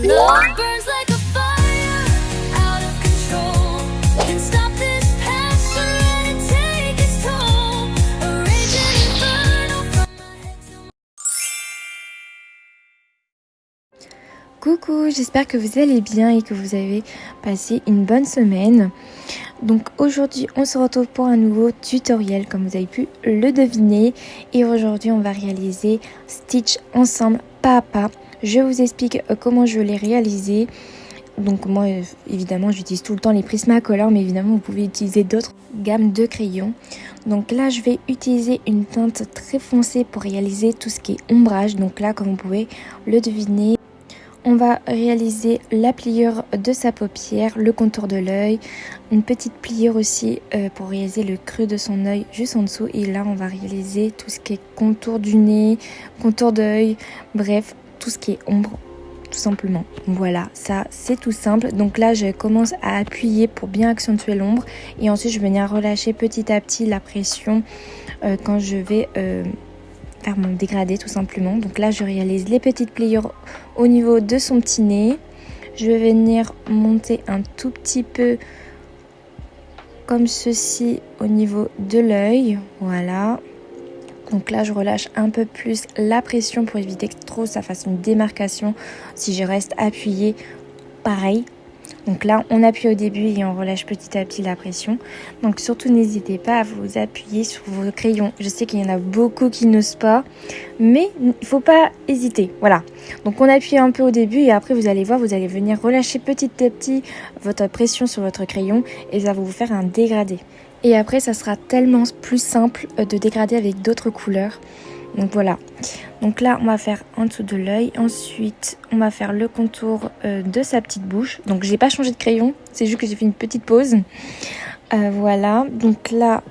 Love burns like a fire, out of control. Can't stop this passion, let it take its toll. A raging inferno from my head to Coucou, j'espère que vous allez bien et que vous avez passé une bonne semaine. Donc aujourd'hui on se retrouve pour un nouveau tutoriel comme vous avez pu le deviner. Et aujourd'hui on va réaliser Stitch ensemble pas à pas. Je vous explique comment je l'ai réalisé. Donc moi évidemment j'utilise tout le temps les Prismacolor, mais évidemment vous pouvez utiliser d'autres gammes de crayons. Donc là je vais utiliser une teinte très foncée pour réaliser tout ce qui est ombrage. Donc là comme vous pouvez le deviner, on va réaliser la pliure de sa paupière, le contour de l'œil, une petite pliure aussi pour réaliser le creux de son œil juste en dessous. Et là on va réaliser tout ce qui est contour du nez, contour d'œil, bref tout ce qui est ombre tout simplement. Voilà, ça c'est tout simple. Donc là je commence à appuyer pour bien accentuer l'ombre et ensuite je vais venir relâcher petit à petit la pression quand je vais faire mon dégradé tout simplement. Donc là je réalise les petites pliures au niveau de son petit nez. Je vais venir monter un tout petit peu comme ceci au niveau de l'œil. Voilà. Donc là je relâche un peu plus la pression pour éviter que trop ça fasse une démarcation si je reste appuyée. Pareil. Donc là on appuie au début et on relâche petit à petit la pression. Donc surtout n'hésitez pas à vous appuyer sur vos crayons. Je sais qu'il y en a beaucoup qui n'osent pas, mais il ne faut pas hésiter. Voilà. Donc on appuie un peu au début et après vous allez voir, vous allez venir relâcher petit à petit votre pression sur votre crayon et ça va vous faire un dégradé. Et après ça sera tellement plus simple de dégrader avec d'autres couleurs. Donc voilà, donc là on va faire en dessous de l'œil, ensuite on va faire le contour de sa petite bouche. Donc j'ai pas changé de crayon, c'est juste que j'ai fait une petite pause. Voilà, donc là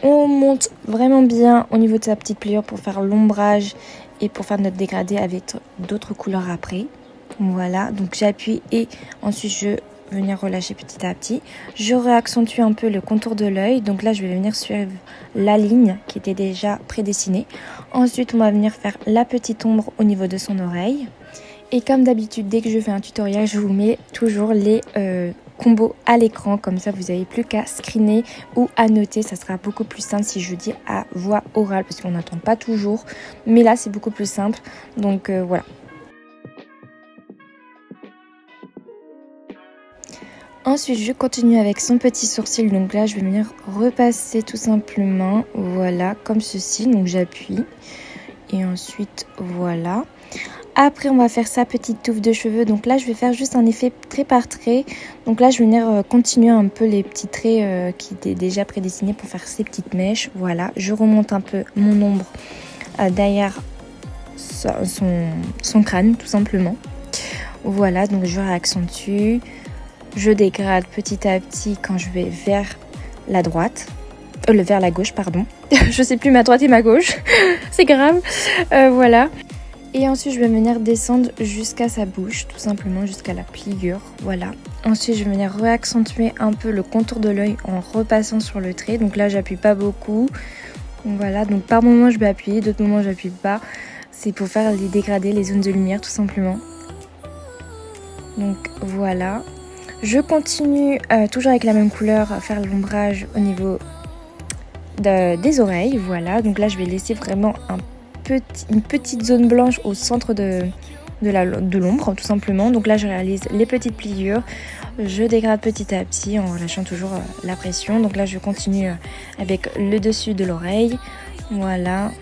on monte vraiment bien au niveau de sa petite pliure pour faire l'ombrage et pour faire notre dégradé avec d'autres couleurs après. Voilà, donc j'appuie et ensuite je venir relâcher petit à petit. Je réaccentue un peu le contour de l'œil. Donc là, je vais venir suivre la ligne qui était déjà prédessinée. Ensuite, on va venir faire la petite ombre au niveau de son oreille. Et comme d'habitude, dès que je fais un tutoriel, je vous mets toujours les combos à l'écran. Comme ça, vous n'avez plus qu'à screener ou à noter. Ça sera beaucoup plus simple si je dis à voix orale parce qu'on n'entend pas toujours. Mais là, c'est beaucoup plus simple. Donc voilà. Ensuite, je continue avec son petit sourcil. Donc là, je vais venir repasser tout simplement. Voilà, comme ceci. Donc j'appuie. Et ensuite, voilà. Après, on va faire sa petite touffe de cheveux. Donc là, je vais faire juste un effet trait par trait. Donc là, je vais venir continuer un peu les petits traits qui étaient déjà prédessinés pour faire ces petites mèches. Voilà, je remonte un peu mon ombre derrière son crâne, tout simplement. Voilà, donc je réaccentue. Je dégrade petit à petit quand je vais vers la droite, vers la gauche, pardon. Je sais plus ma droite et ma gauche, c'est grave. Voilà. Et ensuite, je vais venir descendre jusqu'à sa bouche, tout simplement jusqu'à la pliure. Voilà. Ensuite, je vais venir réaccentuer un peu le contour de l'œil en repassant sur le trait. Donc là, j'appuie pas beaucoup. Voilà. Donc par moments, je vais appuyer, d'autres moments, j'appuie pas. C'est pour faire les dégradés, les zones de lumière, tout simplement. Donc voilà. Je continue toujours avec la même couleur à faire l'ombrage au niveau des oreilles. Voilà, donc là je vais laisser vraiment une petite zone blanche au centre de l'ombre tout simplement. Donc là je réalise les petites pliures. Je dégrade petit à petit en relâchant toujours la pression. Donc là je continue avec le dessus de l'oreille. Voilà.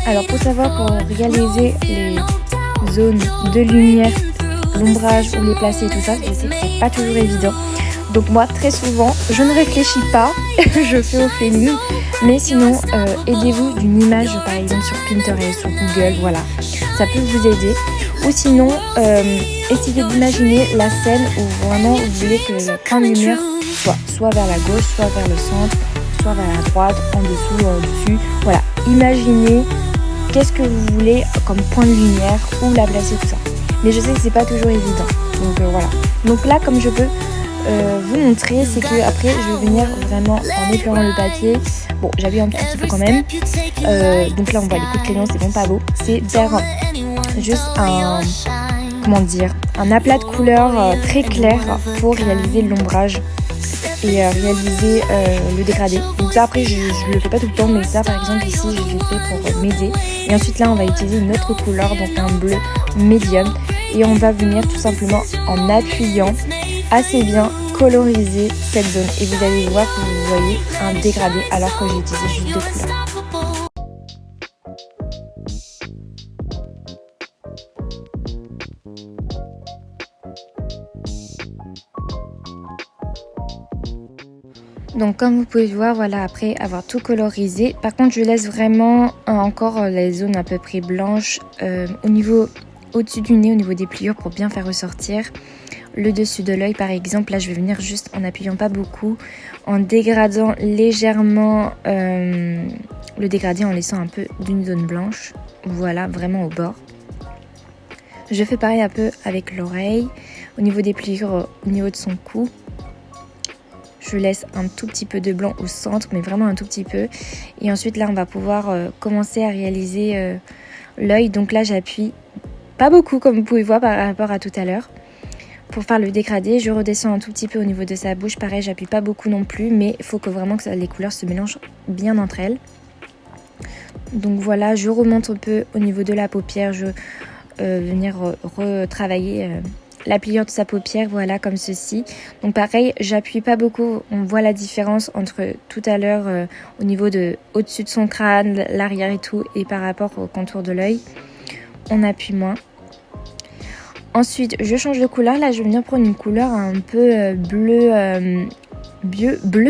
Alors pour savoir, pour réaliser les zones de lumière, l'ombrage ou les placer et tout ça, je sais que c'est pas toujours évident. Donc moi très souvent je ne réfléchis pas, je fais au feeling. Mais sinon aidez-vous d'une image par exemple sur Pinterest, sur Google, voilà. Ça peut vous aider. Ou sinon essayez d'imaginer la scène où vraiment vous voulez que le point de lumière soit vers la gauche, soit vers le centre, soit vers la droite, en dessous, au-dessus. Voilà, imaginez qu'est-ce que vous voulez comme point de lumière, où la placer, tout ça. Mais je sais que c'est pas toujours évident. Donc voilà. Donc là, comme je peux vous montrer, c'est que après je vais venir vraiment en épurant le papier. Bon, j'appuie un petit peu quand même. Donc là, on voit les coups de crayon, c'est bon, pas beau. C'est faire juste comment dire, un aplat de couleurs très clair pour réaliser l'ombrage et réaliser le dégradé. Donc ça après je le fais pas tout le temps, mais ça par exemple ici je l'ai fait pour m'aider. Et ensuite là on va utiliser une autre couleur, donc un bleu médium, et on va venir tout simplement en appuyant assez bien coloriser cette zone. Et vous allez voir que vous voyez un dégradé alors que j'ai utilisé juste deux couleurs. Donc comme vous pouvez voir, voilà, après avoir tout colorisé, par contre je laisse vraiment encore les zones à peu près blanches au-dessus du nez, au niveau des pliures, pour bien faire ressortir le dessus de l'œil. Par exemple, là je vais venir juste en appuyant pas beaucoup, en dégradant légèrement le dégradé, en laissant un peu d'une zone blanche, voilà, vraiment au bord. Je fais pareil un peu avec l'oreille, au niveau des pliures, au niveau de son cou. Je laisse un tout petit peu de blanc au centre, mais vraiment un tout petit peu. Et ensuite là on va pouvoir commencer à réaliser l'œil. Donc là j'appuie pas beaucoup comme vous pouvez voir par rapport à tout à l'heure. Pour faire le dégradé, je redescends un tout petit peu au niveau de sa bouche. Pareil, j'appuie pas beaucoup non plus, mais il faut vraiment que les couleurs se mélangent bien entre elles. Donc voilà, je remonte un peu au niveau de la paupière. Je venir retravailler la pliure de sa paupière, voilà, comme ceci. Donc pareil, j'appuie pas beaucoup. On voit la différence entre tout à l'heure au niveau de au-dessus de son crâne, l'arrière et tout, et par rapport au contour de l'œil, on appuie moins. Ensuite, je change de couleur. Là, je vais venir prendre une couleur un peu bleu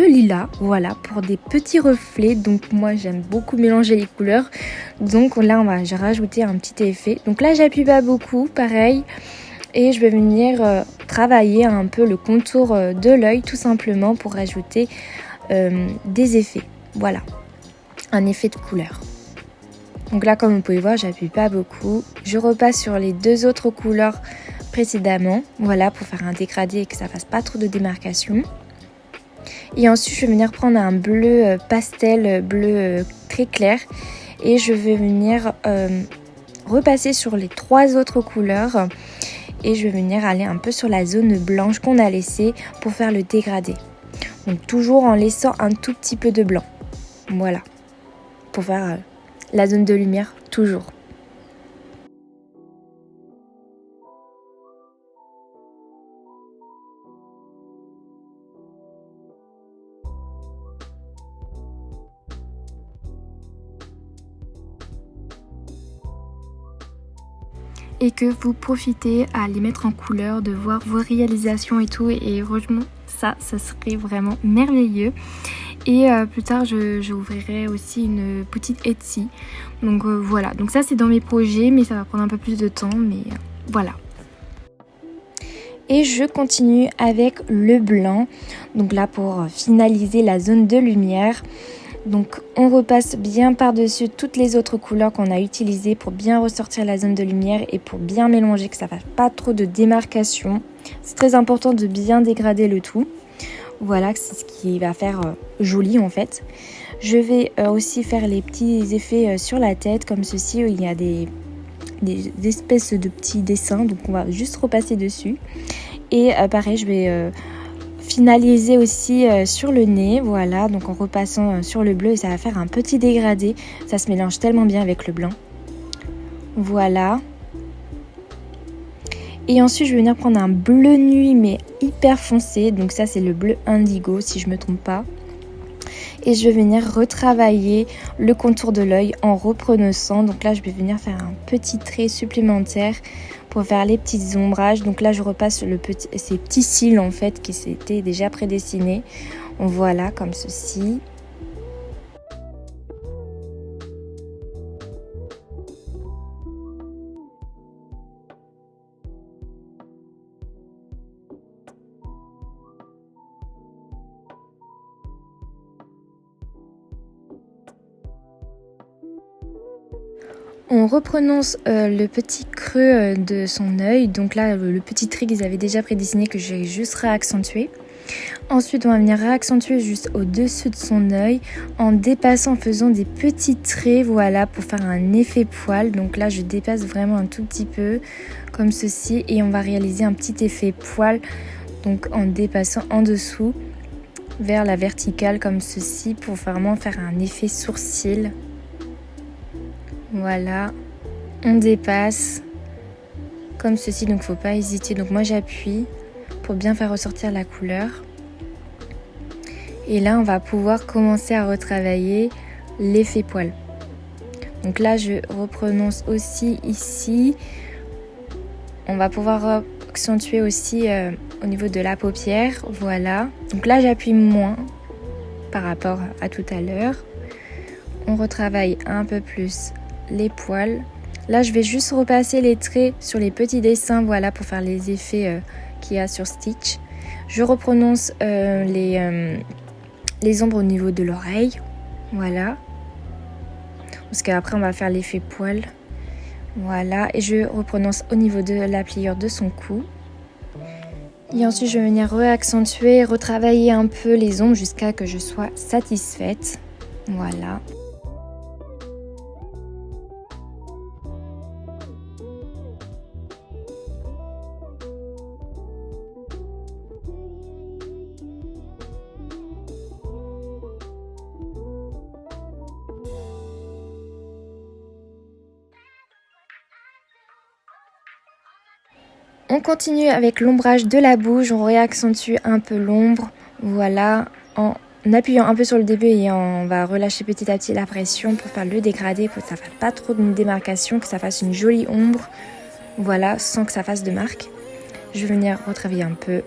lilas, voilà, pour des petits reflets. Donc moi, j'aime beaucoup mélanger les couleurs. Donc là, j'ai rajouté un petit effet. Donc là, j'appuie pas beaucoup, pareil. Et je vais venir travailler un peu le contour de l'œil, tout simplement, pour rajouter des effets. Voilà, un effet de couleur. Donc là, comme vous pouvez voir, j'appuie pas beaucoup. Je repasse sur les deux autres couleurs précédemment, voilà, pour faire un dégradé et que ça fasse pas trop de démarcation. Et ensuite, je vais venir prendre un bleu pastel, bleu très clair, et je vais venir repasser sur les trois autres couleurs, et je vais venir aller un peu sur la zone blanche qu'on a laissée pour faire le dégradé. Donc toujours en laissant un tout petit peu de blanc, voilà, pour faire la zone de lumière, toujours. Et que vous profitez à les mettre en couleur, de voir vos réalisations et tout, et franchement ça serait vraiment merveilleux. Et plus tard je ouvrirai aussi une boutique Etsy, donc voilà, donc ça c'est dans mes projets, mais ça va prendre un peu plus de temps, mais voilà. Et je continue avec le blanc, donc là pour finaliser la zone de lumière. Donc on repasse bien par-dessus toutes les autres couleurs qu'on a utilisées pour bien ressortir la zone de lumière et pour bien mélanger, que ça fasse pas trop de démarcation. C'est très important de bien dégrader le tout. Voilà, c'est ce qui va faire joli en fait. Je vais aussi faire les petits effets sur la tête comme ceci, où il y a des espèces de petits dessins, donc on va juste repasser dessus. Et pareil, je vais finaliser aussi sur le nez, voilà, donc en repassant sur le bleu, et ça va faire un petit dégradé. Ça se mélange tellement bien avec le blanc. Voilà. Et ensuite, je vais venir prendre un bleu nuit, mais hyper foncé. Donc ça, c'est le bleu indigo, si je me trompe pas. Et je vais venir retravailler le contour de l'œil en reprenant. Donc là, je vais venir faire un petit trait supplémentaire pour faire les petits ombrages. Donc là, je repasse sur ces petits cils en fait qui s'étaient déjà prédessinés. Voilà, comme ceci. On reprononce le petit creux de son œil. Donc là, le petit trait qu'ils avaient déjà prédessiné, que j'ai juste réaccentué. Ensuite, on va venir réaccentuer juste au-dessus de son œil en dépassant, en faisant des petits traits, voilà, pour faire un effet poil. Donc là, je dépasse vraiment un tout petit peu, comme ceci, et on va réaliser un petit effet poil, donc en dépassant en dessous vers la verticale, comme ceci, pour vraiment faire un effet sourcil. Voilà, on dépasse, comme ceci, donc faut pas hésiter. Donc moi, j'appuie pour bien faire ressortir la couleur. Et là, on va pouvoir commencer à retravailler l'effet poil. Donc là, je reprononce aussi ici. On va pouvoir accentuer aussi au niveau de la paupière. Voilà. Donc là, j'appuie moins par rapport à tout à l'heure. On retravaille un peu plus les poils. Là, je vais juste repasser les traits sur les petits dessins, voilà, pour faire les effets qu'il y a sur Stitch. Je reprononce les ombres au niveau de l'oreille, voilà, parce qu'après on va faire l'effet poil, voilà, et je reprononce au niveau de la pliure de son cou. Et ensuite je vais venir réaccentuer, retravailler un peu les ombres jusqu'à que je sois satisfaite, voilà. On continue avec l'ombrage de la bouche, on réaccentue un peu l'ombre, voilà, en appuyant un peu sur le début et on va relâcher petit à petit la pression pour faire le dégradé, pour que ça ne fasse pas trop de démarcation, que ça fasse une jolie ombre, voilà, sans que ça fasse de marque. Je vais venir retravailler un peu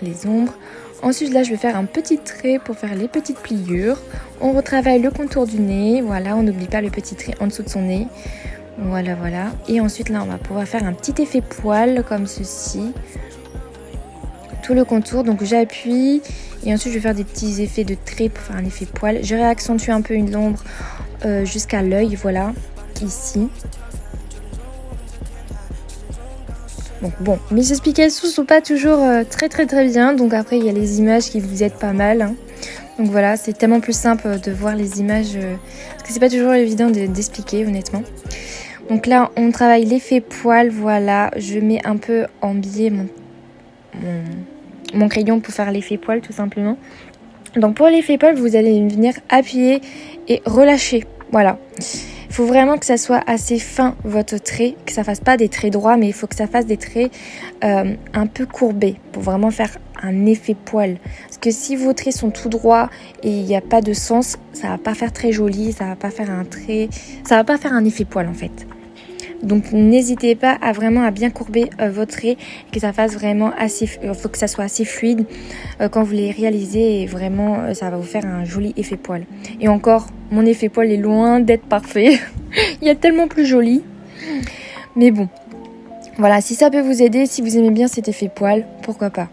les ombres. Ensuite là je vais faire un petit trait pour faire les petites pliures. On retravaille le contour du nez, voilà, on n'oublie pas le petit trait en dessous de son nez. Voilà, voilà. Et ensuite, là, on va pouvoir faire un petit effet poil, comme ceci. Tout le contour. Donc, j'appuie. Et ensuite, je vais faire des petits effets de traits pour faire un effet poil. Je réaccentue un peu une ombre jusqu'à l'œil, voilà. Ici. Donc, bon. Mes explications ne sont pas toujours très bien. Donc, après, il y a les images qui vous aident pas mal. Hein. Donc, voilà. C'est tellement plus simple de voir les images. Parce que c'est pas toujours évident d'expliquer, honnêtement. Donc là, on travaille l'effet poil, voilà. Je mets un peu en biais mon crayon pour faire l'effet poil, tout simplement. Donc pour l'effet poil, vous allez venir appuyer et relâcher, voilà. Il faut vraiment que ça soit assez fin, votre trait, que ça fasse pas des traits droits, mais il faut que ça fasse des traits un peu courbés pour vraiment faire un effet poil. Parce que si vos traits sont tout droits et il n'y a pas de sens, ça va pas faire très joli, ça va pas faire un trait, ça va pas faire un effet poil en fait. Donc n'hésitez pas à vraiment bien courber votre trait, que ça fasse vraiment assez, faut que ça soit assez fluide quand vous les réalisez et vraiment ça va vous faire un joli effet poil. Et encore, mon effet poil est loin d'être parfait. Il y a tellement plus joli. Mais bon, voilà, si ça peut vous aider, si vous aimez bien cet effet poil, pourquoi pas.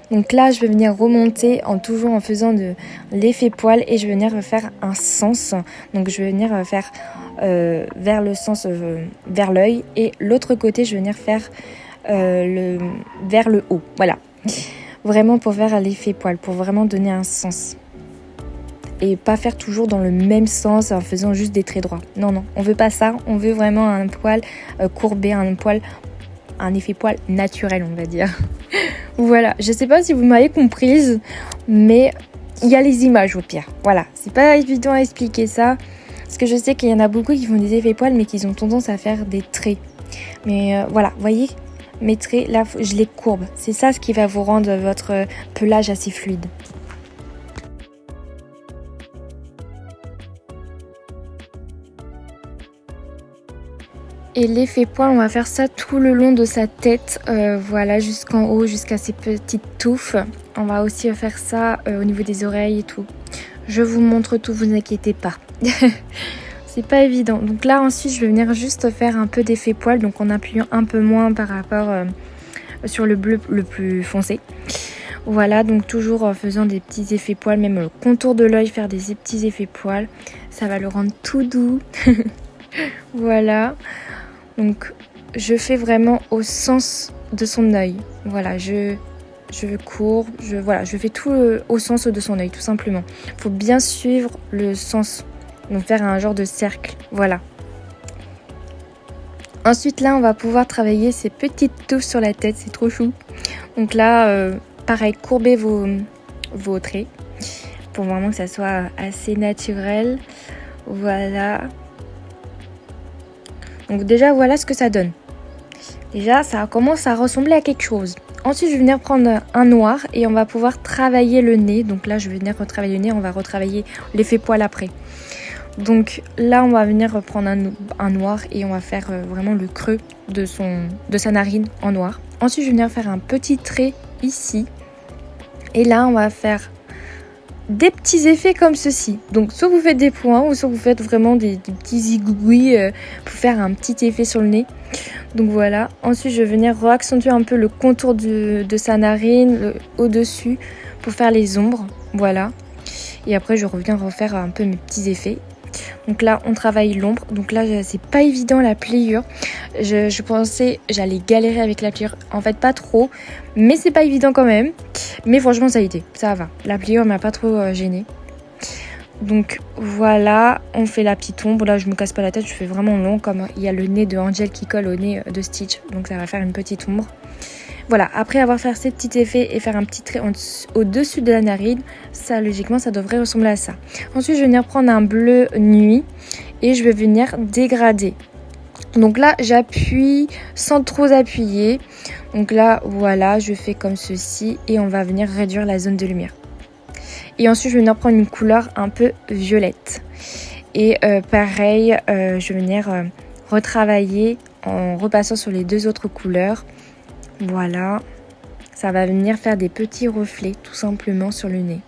Donc là, je vais venir remonter toujours en faisant de l'effet poil et je vais venir faire un sens. Donc je vais venir faire vers le sens, vers l'œil et l'autre côté, je vais venir faire vers le haut. Voilà, vraiment pour faire l'effet poil, pour vraiment donner un sens. Et pas faire toujours dans le même sens en faisant juste des traits droits. Non, non, on veut pas ça. On veut vraiment un poil courbé, un effet poil naturel, on va dire. Voilà, je sais pas si vous m'avez comprise, mais il y a les images au pire. Voilà, c'est pas évident à expliquer ça, parce que je sais qu'il y en a beaucoup qui font des effets poils, mais qui ont tendance à faire des traits. Mais voilà, vous voyez, mes traits, là, je les courbe. C'est ça ce qui va vous rendre votre pelage assez fluide. Et l'effet poil, on va faire ça tout le long de sa tête, voilà, jusqu'en haut, jusqu'à ses petites touffes. On va aussi faire ça au niveau des oreilles et tout. Je vous montre tout, vous inquiétez pas. C'est pas évident. Donc là, ensuite, je vais venir juste faire un peu d'effet poil, donc en appuyant un peu moins par rapport sur le bleu le plus foncé. Voilà, donc toujours en faisant des petits effets poils, même le contour de l'œil, faire des petits effets poils. Ça va le rendre tout doux. Voilà. Donc je fais vraiment au sens de son œil. Voilà, je je courbe, je fais tout au sens de son œil, tout simplement. Il faut bien suivre le sens, donc faire un genre de cercle, voilà. Ensuite là, on va pouvoir travailler ces petites touffes sur la tête, c'est trop chou. Donc là, pareil, courbez vos traits pour vraiment que ça soit assez naturel. Voilà. Donc déjà, voilà ce que ça donne. Déjà, ça commence à ressembler à quelque chose. Ensuite, je vais venir prendre un noir et on va pouvoir travailler le nez. Donc là, je vais venir retravailler le nez, on va retravailler l'effet poil après. Donc là, on va venir reprendre un noir et on va faire vraiment le creux de sa narine en noir. Ensuite, je vais venir faire un petit trait ici. Et là, on va faire des petits effets comme ceci. Donc soit vous faites des points ou soit vous faites vraiment des petits zigouilles pour faire un petit effet sur le nez. Donc voilà. Ensuite, je vais venir accentuer un peu le contour de sa narine au-dessus pour faire les ombres. Voilà. Et après, je reviens refaire un peu mes petits effets. Donc là, on travaille l'ombre. Donc là, c'est pas évident la pliure. Je pensais j'allais galérer avec la pliure. En fait, pas trop. Mais c'est pas évident quand même. Mais franchement, ça a été. Ça va. La pliure m'a pas trop gênée. Donc voilà, on fait la petite ombre. Là, je me casse pas la tête. Je fais vraiment long. Comme il y a le nez de Angel qui colle au nez de Stitch. Donc ça va faire une petite ombre. Voilà, après avoir fait ces petits effets et faire un petit trait au-dessus de la narine, ça logiquement ça devrait ressembler à ça. Ensuite je vais venir prendre un bleu nuit et je vais venir dégrader. Donc là j'appuie sans trop appuyer. Donc là voilà, je fais comme ceci et on va venir réduire la zone de lumière. Et ensuite je vais venir prendre une couleur un peu violette. Et pareil, je vais venir retravailler en repassant sur les deux autres couleurs. Voilà, ça va venir faire des petits reflets tout simplement sur le nez.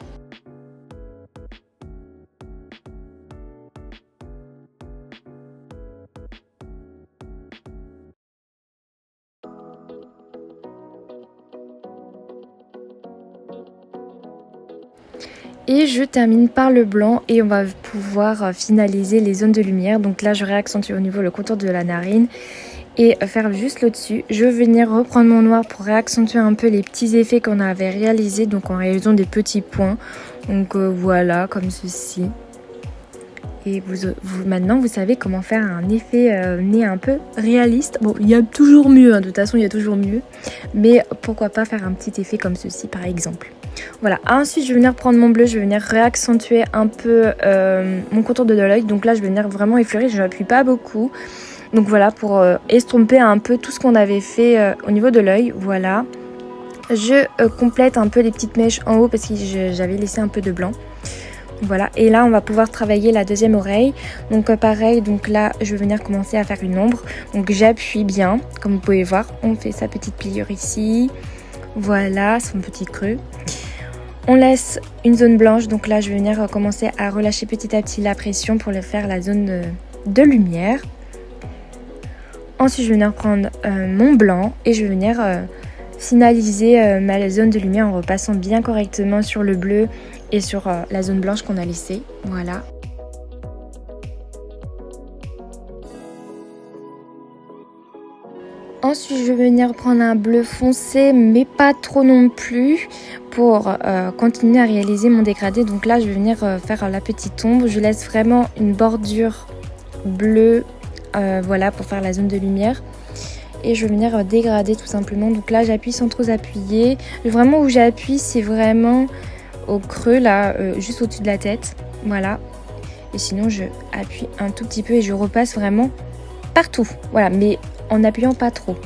Et je termine par le blanc et on va pouvoir finaliser les zones de lumière. Donc là, je réaccentue au niveau le contour de la narine. Et faire juste au-dessus, je vais venir reprendre mon noir pour réaccentuer un peu les petits effets qu'on avait réalisés, donc en réalisant des petits points. Donc voilà, comme ceci. Et maintenant, vous savez comment faire un effet nez un peu réaliste. Bon, il y a toujours mieux, hein, de toute façon, il y a toujours mieux. Mais pourquoi pas faire un petit effet comme ceci, par exemple. Voilà, ensuite je vais venir prendre mon bleu, je vais venir réaccentuer un peu mon contour de l'œil. Donc là, je vais venir vraiment effleurer, je n'appuie pas beaucoup. Donc voilà, pour estomper un peu tout ce qu'on avait fait au niveau de l'œil, voilà. Je complète un peu les petites mèches en haut parce que j'avais laissé un peu de blanc. Voilà, et là on va pouvoir travailler la deuxième oreille. Donc pareil, donc là je vais venir commencer à faire une ombre. Donc j'appuie bien, comme vous pouvez voir, on fait sa petite pliure ici. Voilà, son petit creux. On laisse une zone blanche, donc là je vais venir commencer à relâcher petit à petit la pression pour faire la zone de lumière. Ensuite, je vais venir prendre mon blanc et je vais venir finaliser ma zone de lumière en repassant bien correctement sur le bleu et sur la zone blanche qu'on a laissée. Voilà. Ensuite, je vais venir prendre un bleu foncé, mais pas trop non plus, pour continuer à réaliser mon dégradé. Donc là, je vais venir faire la petite ombre. Je laisse vraiment une bordure bleue. Voilà, pour faire la zone de lumière. Et je vais venir dégrader tout simplement. Donc là, j'appuie sans trop appuyer. Vraiment où j'appuie, c'est vraiment au creux, là, juste au-dessus de la tête. Voilà. Et sinon, je appuie un tout petit peu et je repasse vraiment partout. Voilà, mais en appuyant pas trop.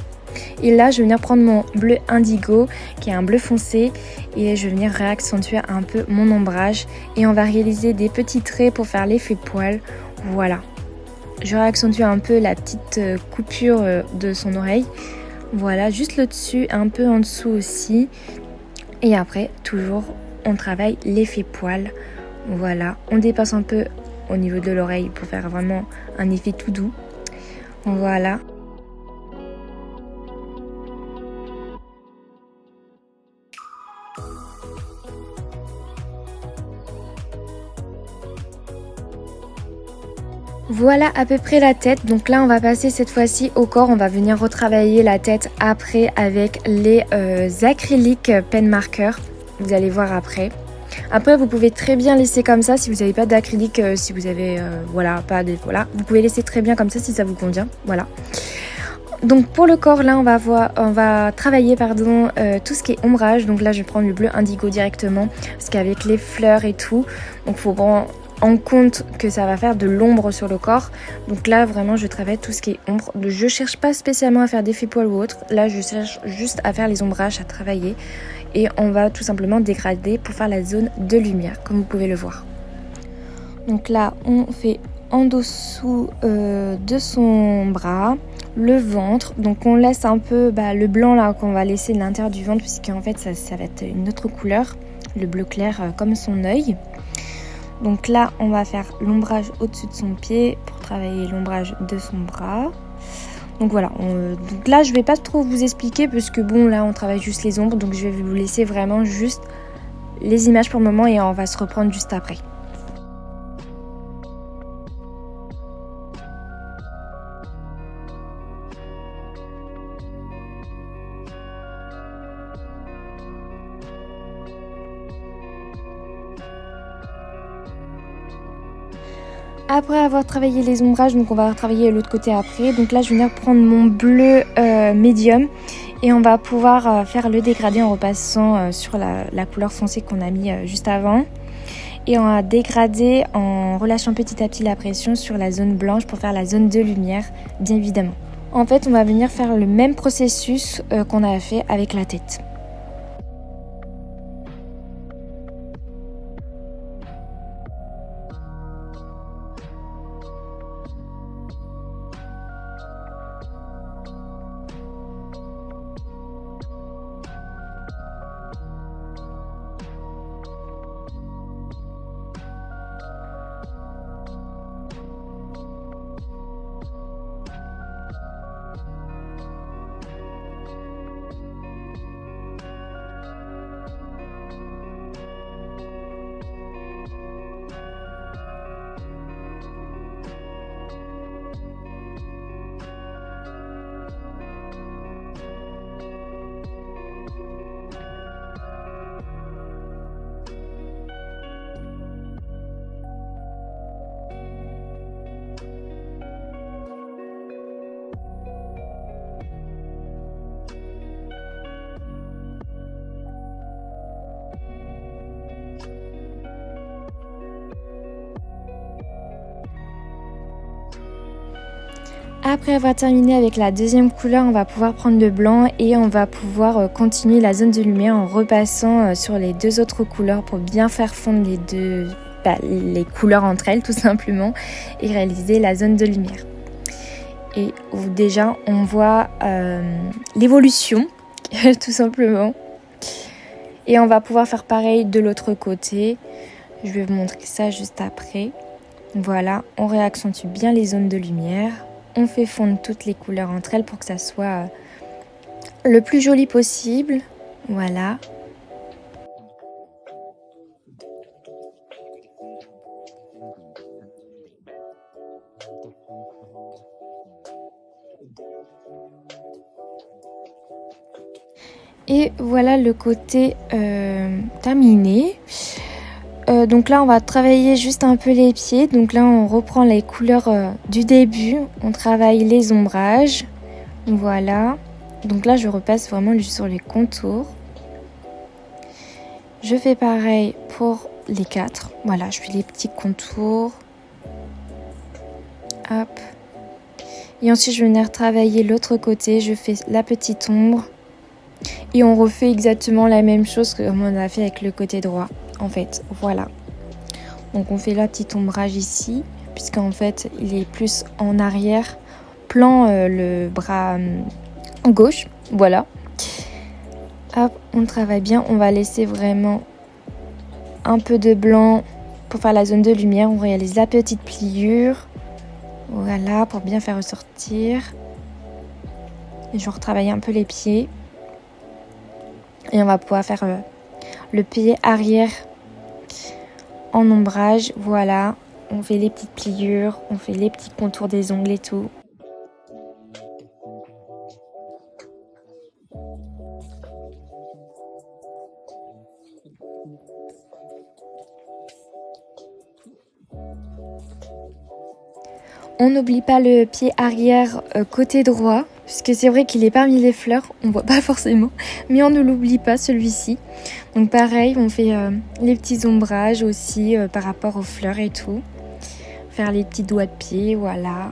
Et là, je vais venir prendre mon bleu indigo, qui est un bleu foncé. Et je vais venir réaccentuer un peu mon ombrage. Et on va réaliser des petits traits pour faire l'effet poil. Voilà. Je réaccentue un peu la petite coupure de son oreille. Voilà, juste le dessus, un peu en dessous aussi. Et après, toujours, on travaille l'effet poil. Voilà, on dépasse un peu au niveau de l'oreille pour faire vraiment un effet tout doux. Voilà. Voilà à peu près la tête. Donc là on va passer cette fois-ci au corps. On va venir retravailler la tête après avec les acryliques pen marker. Vous allez voir après. Après vous pouvez très bien laisser comme ça si vous n'avez pas d'acrylique, si vous avez vous pouvez laisser très bien comme ça si ça vous convient. Voilà. Donc pour le corps là on va travailler tout ce qui est ombrage. Donc là je vais prendre le bleu indigo directement parce qu'avec les fleurs et tout, donc faut prendre en compte que ça va faire de l'ombre sur le corps. Donc là vraiment je travaille tout ce qui est ombre. Je cherche pas spécialement à faire d'effet poils ou autre. Là je cherche juste à faire les ombrages, à travailler. Et on va tout simplement dégrader pour faire la zone de lumière comme vous pouvez le voir. Donc là on fait en dessous de son bras, le ventre. Donc on laisse un peu le blanc là qu'on va laisser de l'intérieur du ventre puisqu'en fait ça va être une autre couleur, le bleu clair comme son œil. Donc là on va faire l'ombrage au-dessus de son pied pour travailler l'ombrage de son bras. Donc voilà, donc là je vais pas trop vous expliquer parce que bon là on travaille juste les ombres, donc je vais vous laisser vraiment juste les images pour le moment et on va se reprendre juste après. Après avoir travaillé les ombrages, donc on va travailler l'autre côté après. Donc là je viens prendre mon bleu médium et on va pouvoir faire le dégradé en repassant sur la couleur foncée qu'on a mis juste avant. Et on va dégrader en relâchant petit à petit la pression sur la zone blanche pour faire la zone de lumière, bien évidemment. En fait on va venir faire le même processus qu'on a fait avec la tête. Après avoir terminé avec la deuxième couleur, on va pouvoir prendre le blanc et on va pouvoir continuer la zone de lumière en repassant sur les deux autres couleurs pour bien faire fondre les couleurs entre elles tout simplement et réaliser la zone de lumière. Et déjà on voit l'évolution tout simplement. Et on va pouvoir faire pareil de l'autre côté. Je vais vous montrer ça juste après. Voilà, on réaccentue bien les zones de lumière. On fait fondre toutes les couleurs entre elles pour que ça soit le plus joli possible. Voilà. Et voilà le côté terminé. Donc là on va travailler juste un peu les pieds. Donc là on reprend les couleurs du début. On travaille les ombrages. Voilà. Donc là je repasse vraiment juste sur les contours. Je fais pareil pour les 4. Voilà, je fais les petits contours. Hop. Et ensuite je vais venir travailler l'autre côté. Je fais la petite ombre. Et on refait exactement la même chose que on a fait avec le côté droit. En fait, voilà. Donc on fait la petite ombrage ici, puisqu'en fait il est plus en arrière, plan le bras gauche. Voilà. Hop, on travaille bien. On va laisser vraiment un peu de blanc pour faire la zone de lumière. On réalise la petite pliure. Voilà, pour bien faire ressortir. Et je vais retravailler un peu les pieds. Et on va pouvoir faire le pied arrière en ombrage. Voilà, on fait les petites pliures, on fait les petits contours des ongles et tout. On n'oublie pas le pied arrière côté droit, puisque c'est vrai qu'il est parmi les fleurs, on voit pas forcément, mais on ne l'oublie pas celui-ci. Donc pareil, on fait les petits ombrages aussi par rapport aux fleurs et tout. Faire les petits doigts de pied, voilà.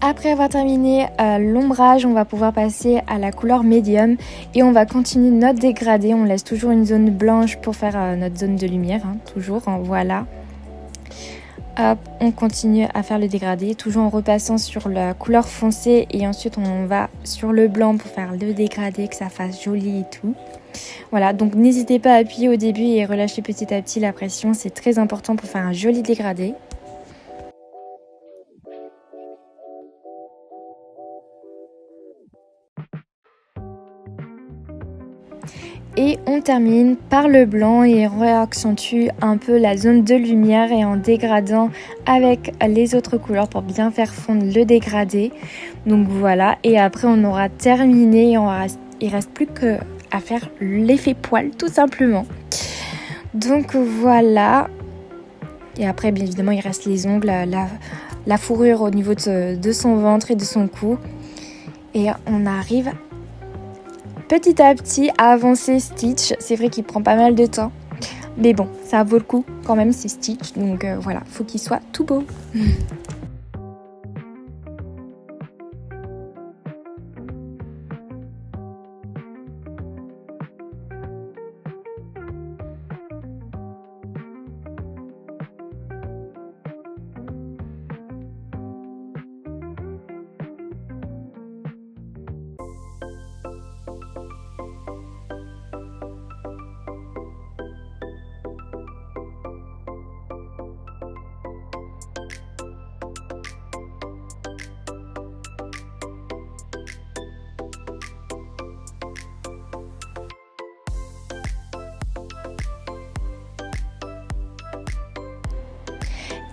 Après avoir terminé l'ombrage, on va pouvoir passer à la couleur médium et on va continuer notre dégradé. On laisse toujours une zone blanche pour faire notre zone de lumière, hein, toujours, hein, voilà. Hop, on continue à faire le dégradé, toujours en repassant sur la couleur foncée et ensuite on va sur le blanc pour faire le dégradé, que ça fasse joli et tout. Voilà, donc n'hésitez pas à appuyer au début et relâcher petit à petit la pression, c'est très important pour faire un joli dégradé. Et on termine par le blanc et on réaccentue un peu la zone de lumière et en dégradant avec les autres couleurs pour bien faire fondre le dégradé. Donc voilà, et après on aura terminé, il reste plus qu'à faire l'effet poil tout simplement. Donc voilà, et après bien évidemment il reste les ongles, la fourrure au niveau de son ventre et de son cou. Et on arrive petit à petit à avancer Stitch. C'est vrai qu'il prend pas mal de temps, mais bon, ça vaut le coup quand même, c'est Stitch, donc voilà, faut qu'il soit tout beau.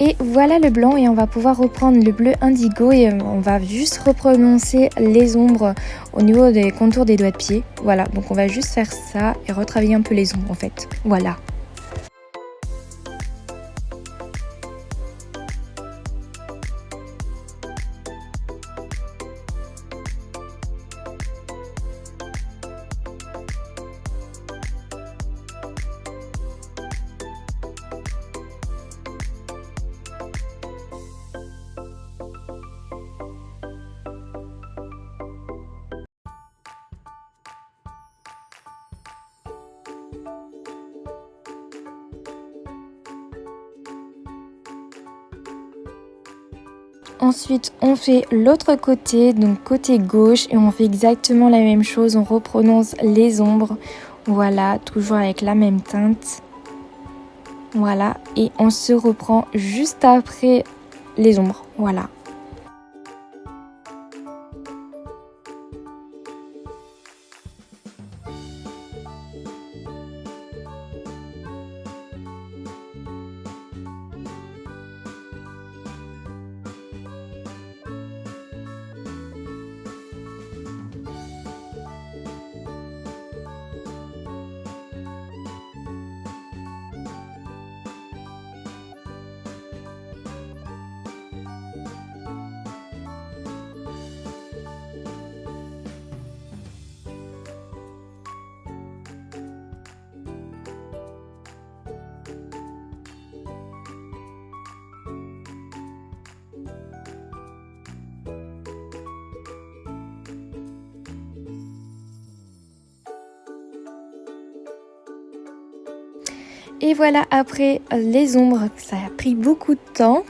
Et voilà le blanc et on va pouvoir reprendre le bleu indigo et on va juste reprononcer les ombres au niveau des contours des doigts de pied. Voilà, donc on va juste faire ça et retravailler un peu les ombres en fait. Voilà. Ensuite, on fait l'autre côté, donc côté gauche, et on fait exactement la même chose. On reprononce les ombres, voilà, toujours avec la même teinte. Voilà, et on se reprend juste après les ombres, voilà. Et voilà, après les ombres, ça a pris beaucoup de temps.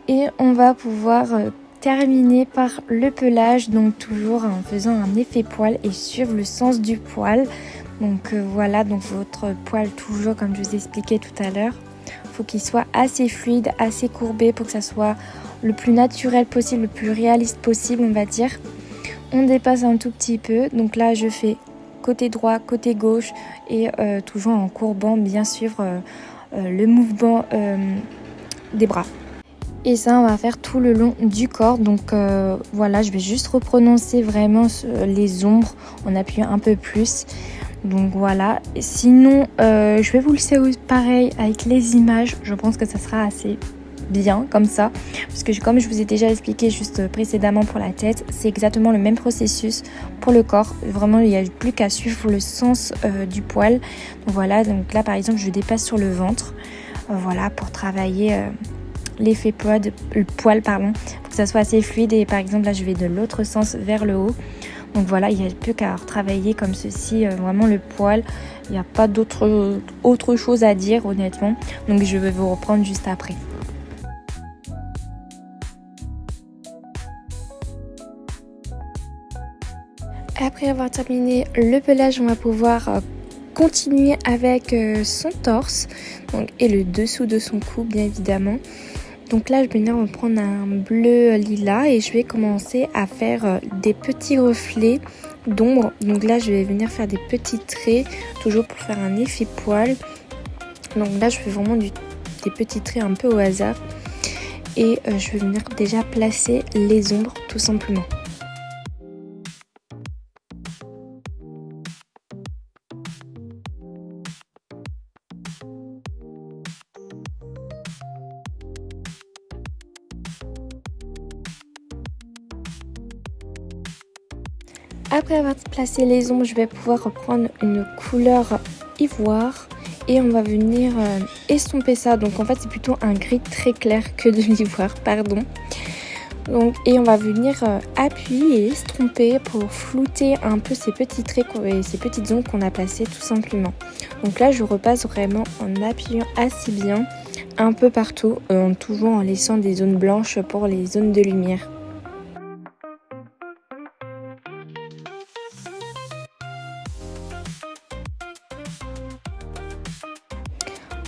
Et on va pouvoir terminer par le pelage, donc toujours en faisant un effet poil et suivre le sens du poil. Donc voilà, donc votre poil toujours comme je vous expliquais tout à l'heure. faut qu'il soit assez fluide, assez courbé pour que ça soit le plus naturel possible, le plus réaliste possible, on va dire. On dépasse un tout petit peu, donc là je fais côté droit, côté gauche et toujours en courbant bien sûr le mouvement des bras. Et ça, on va faire tout le long du corps. Donc voilà, je vais juste reprononcer vraiment les ombres en appuyant un peu plus. Donc voilà. Sinon, je vais vous laisser pareil avec les images. Je pense que ça sera assez bien comme ça. Parce que comme je vous ai déjà expliqué juste précédemment pour la tête, c'est exactement le même processus pour le corps. Vraiment, il n'y a plus qu'à suivre le sens du poil. Donc voilà, donc là par exemple, je dépasse sur le ventre. Voilà, pour travailler... l'effet poil, pour que ça soit assez fluide. Et par exemple là je vais de l'autre sens vers le haut, donc voilà, il n'y a plus qu'à travailler comme ceci, vraiment le poil, il n'y a pas autre chose à dire honnêtement, donc je vais vous reprendre juste après. Après avoir terminé le pelage, on va pouvoir continuer avec son torse, donc, et le dessous de son cou bien évidemment. Donc là, je vais venir prendre un bleu lilas et je vais commencer à faire des petits reflets d'ombre. Donc là, je vais venir faire des petits traits, toujours pour faire un effet poil. Donc là, je fais vraiment des petits traits un peu au hasard. Et je vais venir déjà placer les ombres tout simplement. Après avoir placé les ombres, je vais pouvoir reprendre une couleur ivoire et on va venir estomper ça. Donc en fait c'est plutôt un gris très clair que de l'ivoire, pardon. Donc, et on va venir appuyer et estomper pour flouter un peu ces petits traits et ces petites ombres qu'on a placées tout simplement. Donc là je repasse vraiment en appuyant assez bien un peu partout, toujours en laissant des zones blanches pour les zones de lumière.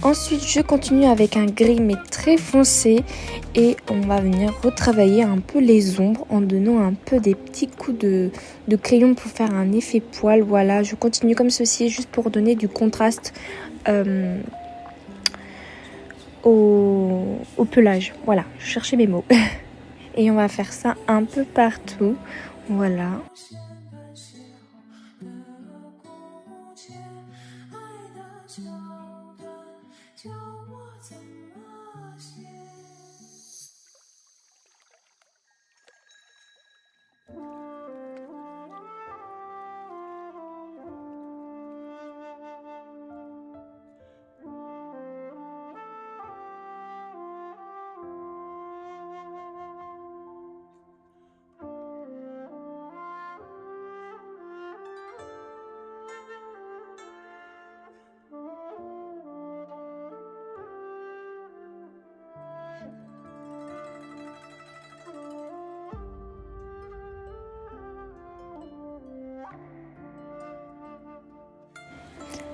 Ensuite, je continue avec un gris mais très foncé et on va venir retravailler un peu les ombres en donnant un peu des petits coups de crayon pour faire un effet poil. Voilà, je continue comme ceci juste pour donner du contraste au pelage. Voilà, je cherchais mes mots. Et on va faire ça un peu partout. Voilà.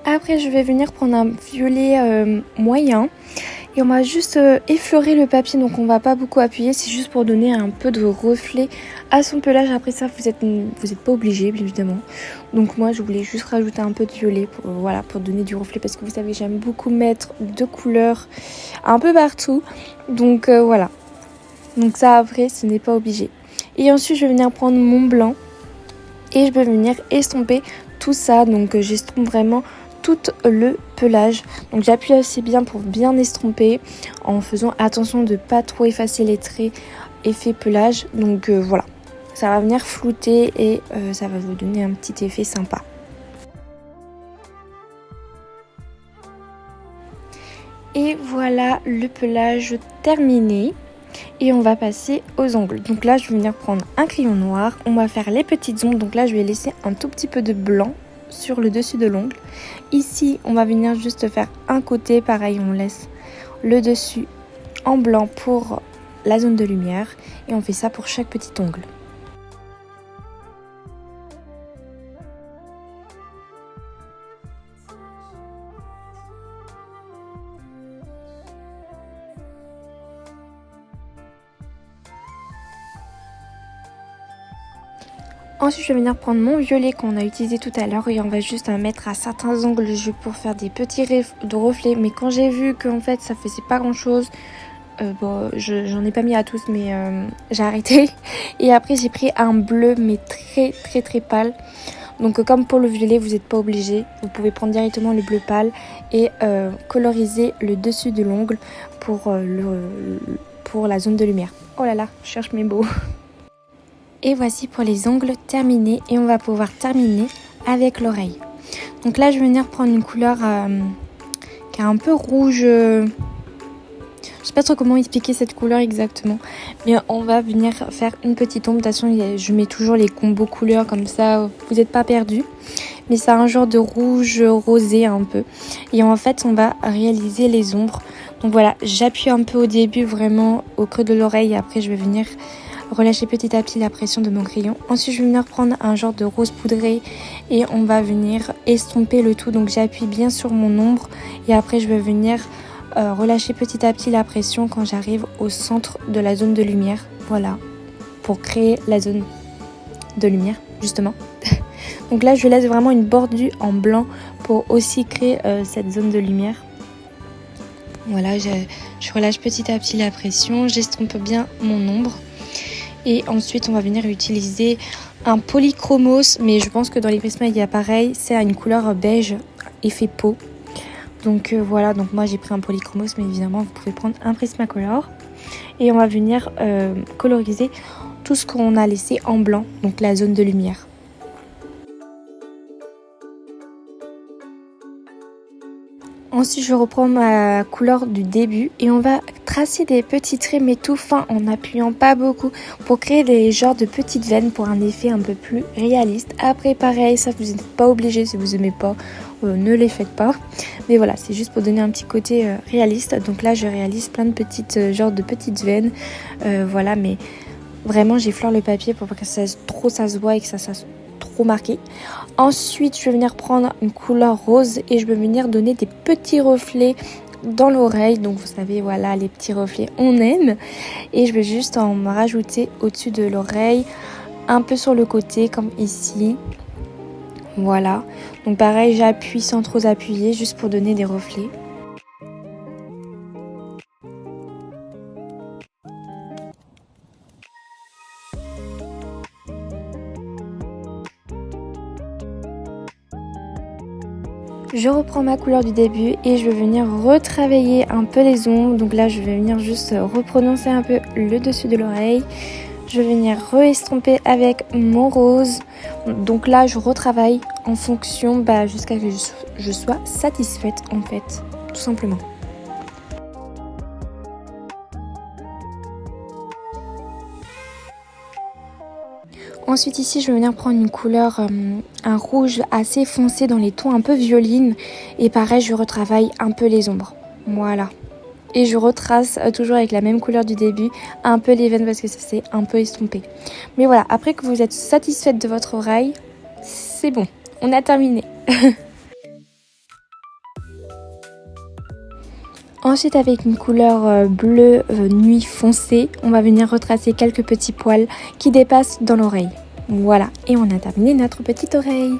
Après, je vais venir prendre un violet moyen et on va juste effleurer le papier. Donc, on va pas beaucoup appuyer, c'est juste pour donner un peu de reflet à son pelage. Après ça, vous êtes pas obligé, bien évidemment. Donc, moi, je voulais juste rajouter un peu de violet pour, voilà, pour donner du reflet parce que vous savez, j'aime beaucoup mettre de couleurs un peu partout. Donc, voilà. Donc, ça, après, ce n'est pas obligé. Et ensuite, je vais venir prendre mon blanc et je vais venir estomper tout ça. Donc, j'estompe vraiment tout le pelage. Donc j'appuie assez bien pour bien estomper en faisant attention de pas trop effacer les traits effet pelage. Donc voilà, ça va venir flouter et ça va vous donner un petit effet sympa. Et voilà le pelage terminé. Et on va passer aux ongles. Donc là je vais venir prendre un crayon noir. On va faire les petites ongles. Donc là je vais laisser un tout petit peu de blanc sur le dessus de l'ongle. Ici on va venir juste faire un côté, pareil on laisse le dessus en blanc pour la zone de lumière et on fait ça pour chaque petit ongle. Ensuite, je vais venir prendre mon violet qu'on a utilisé tout à l'heure et on va juste mettre à certains angles pour faire des petits reflets. Mais quand j'ai vu qu'en fait ça faisait pas grand chose, j'en ai pas mis à tous, mais j'ai arrêté. Et après j'ai pris un bleu mais très pâle. Donc comme pour le violet, vous n'êtes pas obligé. Vous pouvez prendre directement le bleu pâle et coloriser le dessus de l'ongle pour la zone de lumière. Oh là là, je cherche mes mots. Et voici pour les ongles terminés et on va pouvoir terminer avec l'oreille. Donc là je vais venir prendre une couleur qui est un peu rouge. Je sais pas trop comment expliquer cette couleur exactement, mais on va venir faire une petite ombre. De toute façon je mets toujours les combos couleurs comme ça, vous n'êtes pas perdus. Mais ça a un genre de rouge rosé un peu. Et en fait on va réaliser les ombres. Donc voilà, j'appuie un peu au début vraiment au creux de l'oreille et après je vais venir relâcher petit à petit la pression de mon crayon. Ensuite je vais venir prendre un genre de rose poudré et on va venir estomper le tout. Donc j'appuie bien sur mon ombre et après je vais venir relâcher petit à petit la pression quand j'arrive au centre de la zone de lumière. Voilà, pour créer la zone de lumière justement. Donc là je laisse vraiment une bordure en blanc pour aussi créer cette zone de lumière. Voilà, je relâche petit à petit la pression, j'estompe bien mon ombre. Et ensuite, on va venir utiliser un polychromos, mais je pense que dans les Prisma, il y a pareil. C'est à une couleur beige, effet peau. Donc voilà, donc moi j'ai pris un polychromos, mais évidemment, vous pouvez prendre un Prismacolor. Et on va venir coloriser tout ce qu'on a laissé en blanc, donc la zone de lumière. Ensuite, je reprends ma couleur du début et on va tracer des petits traits mais tout fins en n'appuyant pas beaucoup pour créer des genres de petites veines pour un effet un peu plus réaliste. Après, pareil, ça vous n'êtes pas obligé si vous n'aimez pas, ne les faites pas. Mais voilà, c'est juste pour donner un petit côté réaliste. Donc là, je réalise plein de petites genres de petites veines. Voilà, mais vraiment, j'effleure le papier pour que ça se voit et que ça trop marqué. Ensuite, je vais venir prendre une couleur rose et je vais venir donner des petits reflets dans l'oreille. Donc vous savez, voilà, les petits reflets, on aime. Et je vais juste en rajouter au-dessus de l'oreille, un peu sur le côté, comme ici. Voilà. Donc pareil, j'appuie sans trop appuyer, juste pour donner des reflets. Je reprends ma couleur du début et je vais venir retravailler un peu les ombres. Donc là, je vais venir juste reprononcer un peu le dessus de l'oreille. Je vais venir re-estomper avec mon rose. Donc là, je retravaille en fonction jusqu'à ce que je sois satisfaite en fait, tout simplement. Ensuite ici je vais venir prendre une couleur, un rouge assez foncé dans les tons un peu violines. Et pareil je retravaille un peu les ombres. Voilà. Et je retrace toujours avec la même couleur du début un peu les veines parce que ça s'est un peu estompé. Mais voilà, après que vous êtes satisfaite de votre oreille, c'est bon, on a terminé. Ensuite avec une couleur bleu nuit foncée, on va venir retracer quelques petits poils qui dépassent dans l'oreille. Voilà, et on a terminé notre petite oreille.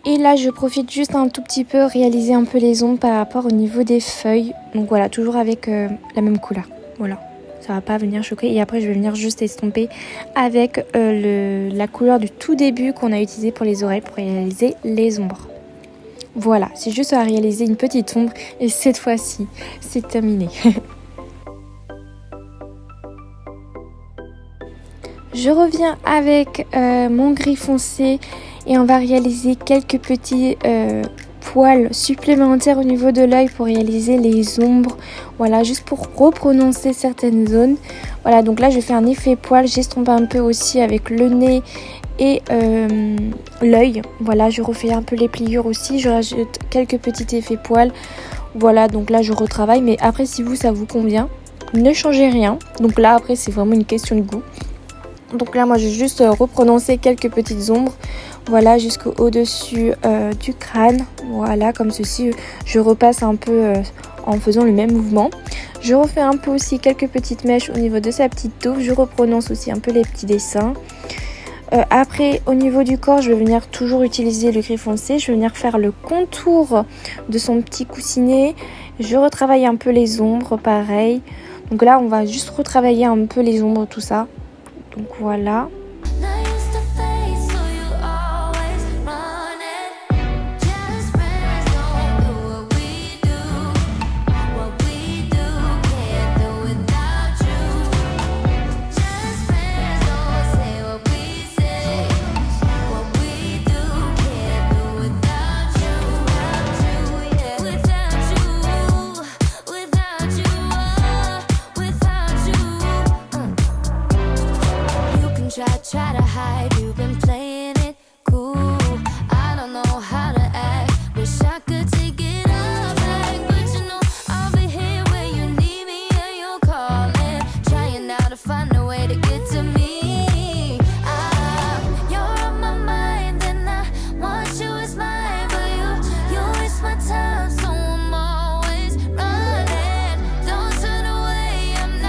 Et là je profite juste un tout petit peu réaliser un peu les ombres par rapport au niveau des feuilles. Donc voilà, toujours avec la même couleur. Voilà. Ça va pas venir choquer et après je vais venir juste estomper avec la couleur du tout début qu'on a utilisé pour les oreilles pour réaliser les ombres. Voilà, c'est juste à réaliser une petite ombre et cette fois-ci c'est terminé. Je reviens avec mon gris foncé et on va réaliser quelques petits poils supplémentaires au niveau de l'œil pour réaliser les ombres. Voilà, juste pour reprononcer certaines zones. Voilà, donc là je fais un effet poil, j'estompe un peu aussi avec le nez et l'œil. Voilà, je refais un peu les pliures aussi, je rajoute quelques petits effets poils. Voilà, donc là je retravaille, mais après si ça vous convient, ne changez rien. Donc là après c'est vraiment une question de goût. Donc là moi j'ai juste reprononcé quelques petites ombres. Voilà, jusqu'au dessus du crâne. Voilà, comme ceci. Je repasse un peu en faisant le même mouvement. Je refais un peu aussi quelques petites mèches au niveau de sa petite touffe. Je reprononce aussi un peu les petits dessins. Après, au niveau du corps, je vais venir toujours utiliser le gris foncé. Je vais venir faire le contour de son petit coussinet. Je retravaille un peu les ombres, pareil. Donc là, on va juste retravailler un peu les ombres, tout ça. Donc voilà. Not used to fate, so you always run it. Just friends don't do what we do. What we do can't do without you. Just friends don't say what we say. What we do can't do without you. Yeah. Without you, without you, without you. You can try to hide, you've been playing it cool. I don't know how to act, wish I could take it all back. But you know, I'll be here when you need me and you're calling. Trying now to find a way to get to me. You're on my mind and I want you as mine. But you waste my time, so I'm always running. Don't turn away, I'm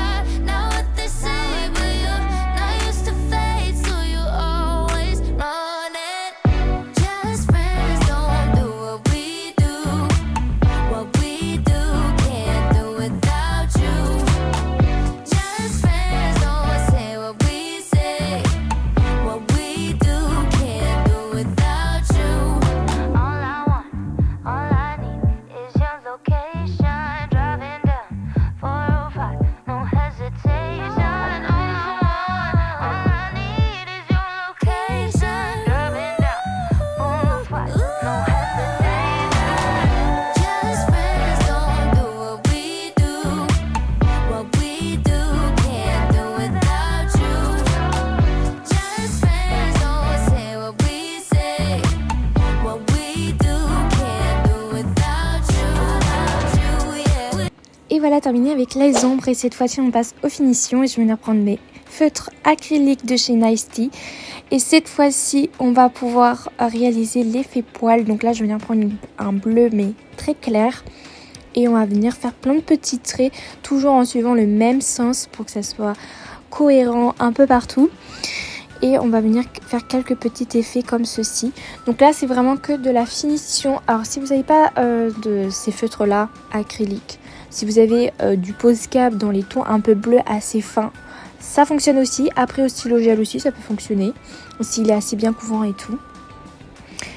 not what they say. But you're not used to fate, so you always run it. Just friends don't do what we do. What we do can't do without you. Just friends don't say what we say. What we do can't do without you. All I want, all I need is your location. Driving down 405, no hesitation. All I need is your location. Driving down 405, no hesitation. Just friends don't do what we do. What we do can't do without you. Just friends don't say what we say. What we do can't do without you. Yeah. Et voilà, terminé avec les ombres. Et cette fois-ci, on passe aux finitions. Et je vais venir prendre mes feutres acryliques de chez Nice Tea. Et cette fois-ci, on va pouvoir réaliser l'effet poil. Donc là, je vais venir prendre un bleu, mais très clair. Et on va venir faire plein de petits traits, toujours en suivant le même sens pour que ça soit cohérent un peu partout. Et on va venir faire quelques petits effets comme ceci. Donc là, c'est vraiment que de la finition. Alors, si vous n'avez pas de ces feutres-là acryliques, si vous avez du Posca dans les tons un peu bleus assez fins, ça fonctionne aussi. Après, au stylo gel aussi, ça peut fonctionner. S'il est assez bien couvrant et tout.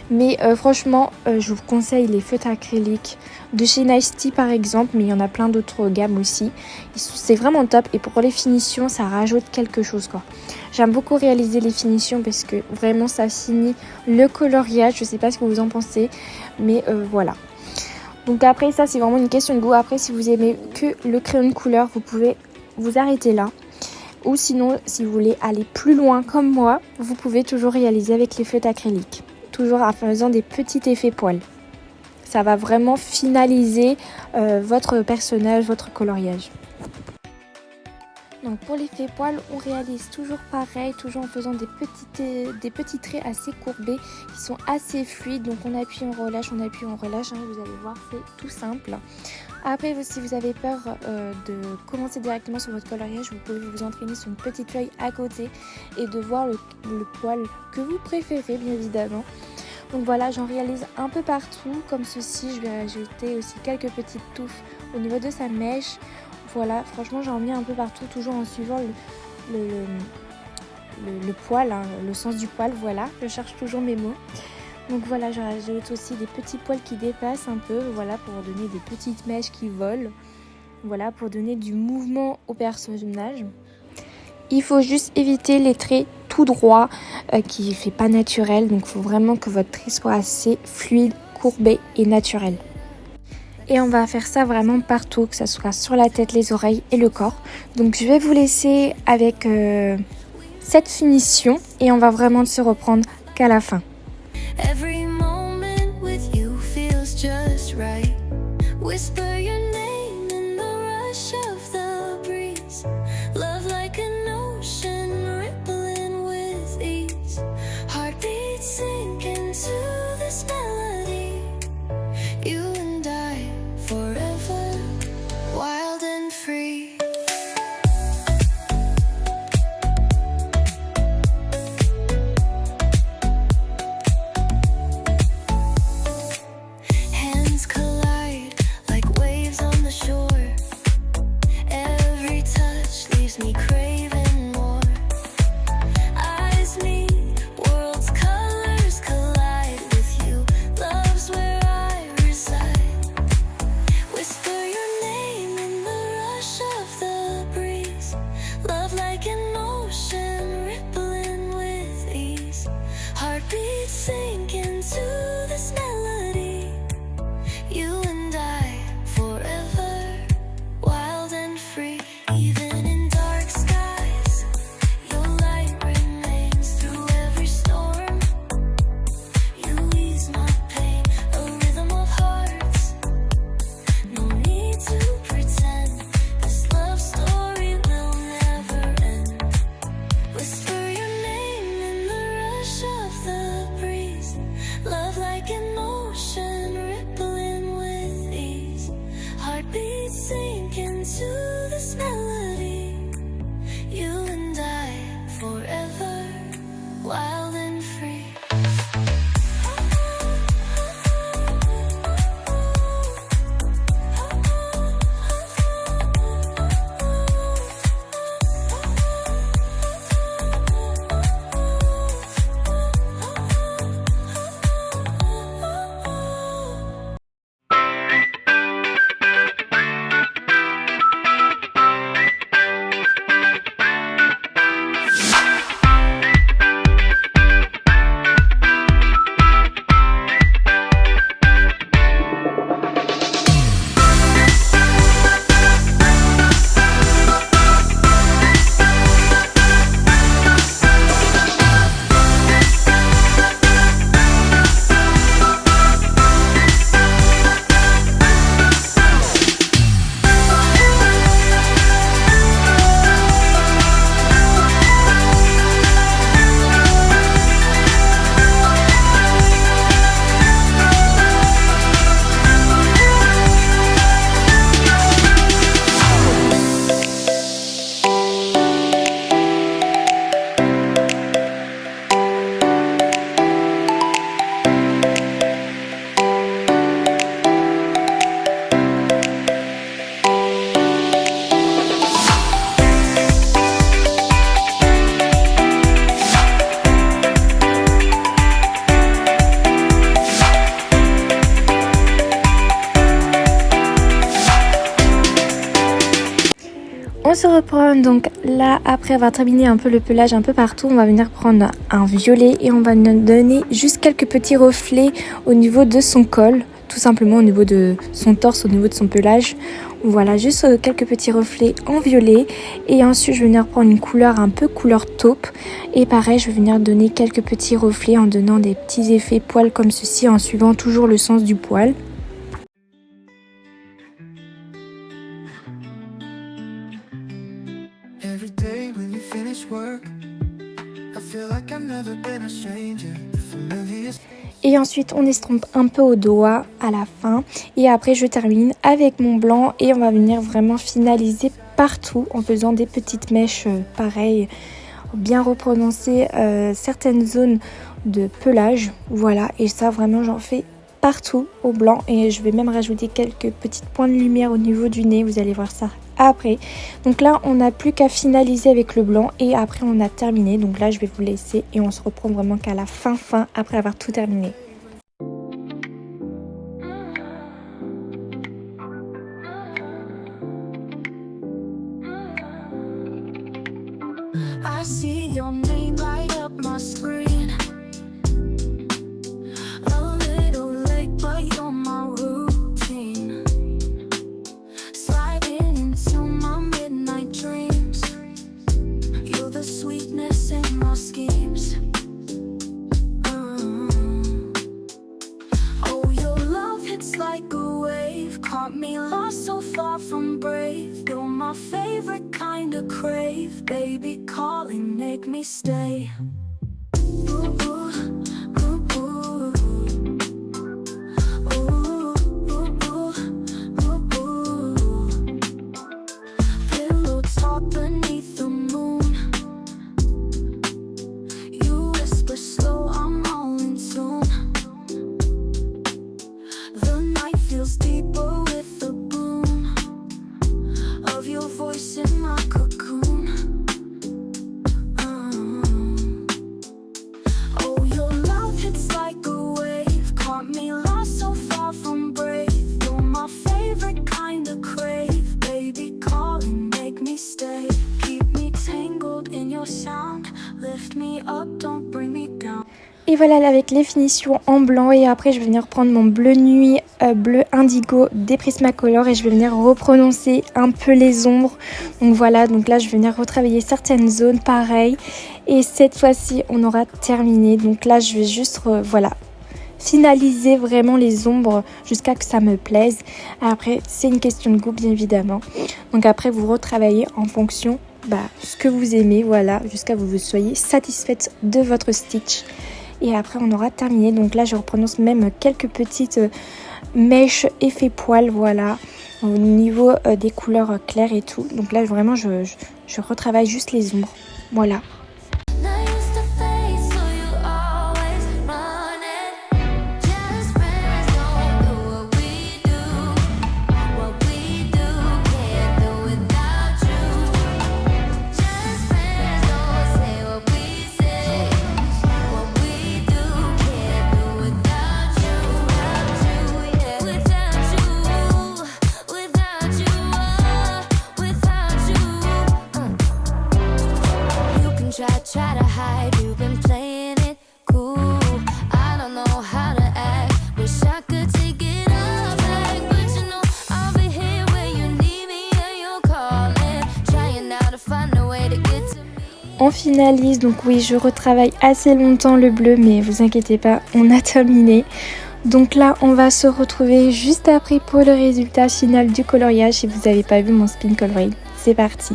Mais franchement, je vous conseille les feutres acryliques de chez Nice Tea par exemple. Mais il y en a plein d'autres gammes aussi. C'est vraiment top. Et pour les finitions, ça rajoute quelque chose, quoi. J'aime beaucoup réaliser les finitions parce que vraiment, ça finit le coloriage. Je sais pas ce que vous en pensez. Mais voilà. Donc après, ça, c'est vraiment une question de goût. Après, si vous aimez que le crayon de couleur, vous pouvez vous arrêter là. Ou sinon, si vous voulez aller plus loin comme moi, vous pouvez toujours réaliser avec les feutres acryliques. Toujours en faisant des petits effets poils. Ça va vraiment finaliser votre personnage, votre coloriage. Donc pour l'effet poil, on réalise toujours pareil, toujours en faisant des petits traits assez courbés qui sont assez fluides. Donc on appuie, on relâche, hein, vous allez voir, c'est tout simple. Après, si vous avez peur de commencer directement sur votre coloriage, vous pouvez vous entraîner sur une petite feuille à côté et de voir le poil que vous préférez, bien évidemment. Donc voilà, j'en réalise un peu partout, comme ceci. Je vais ajouter aussi quelques petites touffes au niveau de sa mèche. Voilà, franchement, j'en mets un peu partout, toujours en suivant le poil, hein, le sens du poil, voilà. Je cherche toujours mes mots. Donc voilà, j'ajoute aussi des petits poils qui dépassent un peu, voilà, pour donner des petites mèches qui volent. Voilà, pour donner du mouvement au personnage. Il faut juste éviter les traits tout droits qui ne fait pas naturel. Donc il faut vraiment que votre trait soit assez fluide, courbé et naturel. Et on va faire ça vraiment partout, que ce soit sur la tête, les oreilles et le corps. Donc je vais vous laisser avec cette finition et on va vraiment se reprendre qu'à la fin. Every moment with you feels just right. Whisper your name in the rush of the breeze. Love like an ocean rippling with ease. Heartbeats sink into this melody. You and I forever. craving more. Eyes meet, worlds colors collide with you. Love's where I reside. Whisper your name in the rush of the breeze. Love like an ocean rippling with ease. Heartbeats sink into this melody. You and I forever, wild and free. Even in dark skies, your light remains through every storm. You ease my pain, a rhythm of hearts. No need to pretend, this love story will never end. Whisper your name in the rush of the breeze. Love like an ocean rippling with ease. Heartbeats sink into this melody. You and I forever, wild and free. On se reprend donc là après avoir terminé un peu le pelage un peu partout. On va venir prendre un violet et on va nous donner juste quelques petits reflets au niveau de son col, tout simplement au niveau de son torse, au niveau de son pelage. Voilà, juste quelques petits reflets en violet. Et ensuite je vais venir prendre une couleur un peu couleur taupe. Et pareil, je vais venir donner quelques petits reflets en donnant des petits effets poils comme ceci, en suivant toujours le sens du poil. Every day when you finish work, I feel like I've never been a stranger. Familiar. Et ensuite on estompe un peu au doigt à la fin. Et après je termine avec mon blanc et on va venir vraiment finaliser partout en faisant des petites mèches pareilles, bien reprononcer certaines zones de pelage. Voilà, et ça vraiment j'en fais partout au blanc et je vais même rajouter quelques petites points de lumière au niveau du nez, vous allez voir ça après. Donc là on n'a plus qu'à finaliser avec le blanc et après on a terminé. Donc là je vais vous laisser et on se reprend vraiment qu'à la fin après avoir tout terminé. I see your name light up my screen. A little late, but you're my routine. Sliding into my midnight dreams. You're the sweetness in my schemes. Oh, your love hits like a wave. Caught me lost so far from brave. You're my favorite kind of crave. Baby calling, make me stay. Ooh, ooh, ooh, ooh. Ooh, ooh, ooh, ooh. Pillow talk beneath the moon. You whisper slow, I'm all in tune. The night feels deeper with the boom of your voice in my cocoon. no sound. Lift me up, don't bring me down. Et voilà là, avec les finitions en blanc, et après je vais venir prendre mon bleu nuit, bleu indigo des Prismacolor, et je vais venir reprononcer un peu les ombres. Donc voilà, donc là je vais venir retravailler certaines zones pareil, et cette fois-ci on aura terminé. Donc là je vais juste voilà, finaliser vraiment les ombres jusqu'à que ça me plaise. Après c'est une question de goût bien évidemment, donc après vous retravaillez en fonction ce que vous aimez, voilà, jusqu'à ce que vous soyez satisfaite de votre stitch. Et après on aura terminé. Donc là je reprononce même quelques petites mèches effet poil, voilà, au niveau des couleurs claires et tout. Donc là vraiment je retravaille juste les ombres, voilà. Try to hide, you've been playing it cool. I don't know how to act, wish I could take it all back, but you know I'll be here when you need me and you're calling, trying now to find a way to get to me. On finalise, donc oui je retravaille assez longtemps le bleu, mais vous inquiétez pas, on a terminé. Donc là on va se retrouver juste après pour le résultat final du coloriage. Si vous n'avez pas vu mon spin coloring, c'est parti.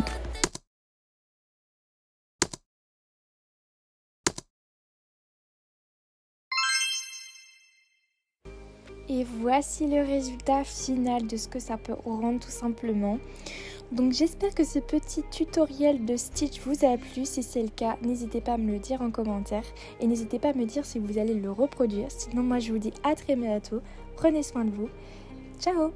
Et voici le résultat final de ce que ça peut rendre tout simplement. Donc j'espère que ce petit tutoriel de stitch vous a plu. Si c'est le cas, n'hésitez pas à me le dire en commentaire. Et n'hésitez pas à me dire si vous allez le reproduire. Sinon moi je vous dis à très bientôt. Prenez soin de vous. Ciao!